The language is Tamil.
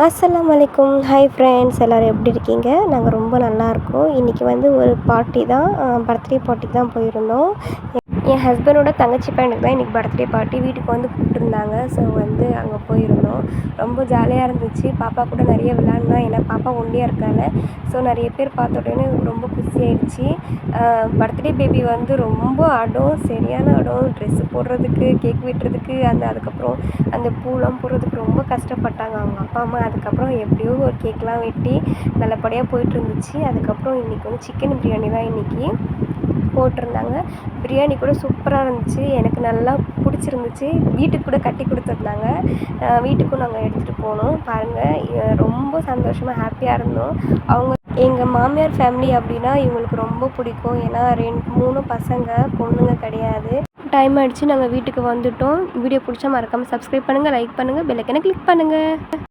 அஸ்ஸலாமு அலைக்கும். ஹாய் ஃப்ரெண்ட்ஸ், எல்லோரும் எப்படி இருக்கீங்க? நாங்கள் ரொம்ப நல்லாயிருக்கோம். இன்றைக்கி வந்து ஒரு பார்ட்டி தான், பர்த்டே பார்ட்டிக்கு தான் போயிருந்தோம். என் ஹஸ்பண்டோட தங்கச்சி பையனுக்கு தான் இன்றைக்கி பர்த்டே பார்ட்டி. வீட்டுக்கு வந்து கூப்பிட்டுருந்தாங்க. ஸோ வந்து அங்கே போயிருந்தோம். ரொம்ப ஜாலியாக இருந்துச்சு. பாப்பா கூட நிறைய விளாட்னா, ஏன்னா பாப்பா ஒண்டியாக இருக்காங்க. ஸோ நிறைய பேர் பார்த்த உடனே ரொம்ப குஷியாயிடுச்சு. பர்த்டே பேபி வந்து ரொம்ப அடம், சரியான அடம். ட்ரெஸ்ஸு போடுறதுக்கு, கேக் வெட்டுறதுக்கு, அதுக்கப்புறம் அந்த பூலாம் போடுறதுக்கு ரொம்ப கஷ்டப்பட்டாங்க அவங்க அப்பா அம்மா. அதுக்கப்புறம் எப்படியோ ஒரு கேக்லாம் வெட்டி நல்லபடியாக போயிட்டுருந்துச்சு. அதுக்கப்புறம் இன்றைக்கி வந்து சிக்கன் பிரியாணி தான் இன்றைக்கி போட்டிருந்தாங்க. பிரியாணி கூட சூப்பராக இருந்துச்சு. எனக்கு நல்லா பிடிச்சிருந்துச்சு. வீட்டுக்கு கூட கட்டி கொடுத்துருந்தாங்க. வீட்டுக்கும் நாங்கள் எடுத்துகிட்டு போனோம். பாருங்கள், ரொம்ப சந்தோஷமாக ஹாப்பியாக இருந்தோம். அவங்க எங்கள் மாமியார் ஃபேமிலி அப்படின்னா இவங்களுக்கு ரொம்ப பிடிக்கும். ஏன்னா 3 பசங்க, பொண்ணுங்க கிடையாது. டைம் ஆகிடுச்சு, நாங்கள் வீட்டுக்கு வந்துவிட்டோம். வீடியோ பிடிச்சா மறக்காமல் சப்ஸ்கிரைப் பண்ணுங்கள், லைக் பண்ணுங்கள், பெல் ஐக்கனை கிளிக் பண்ணுங்கள்.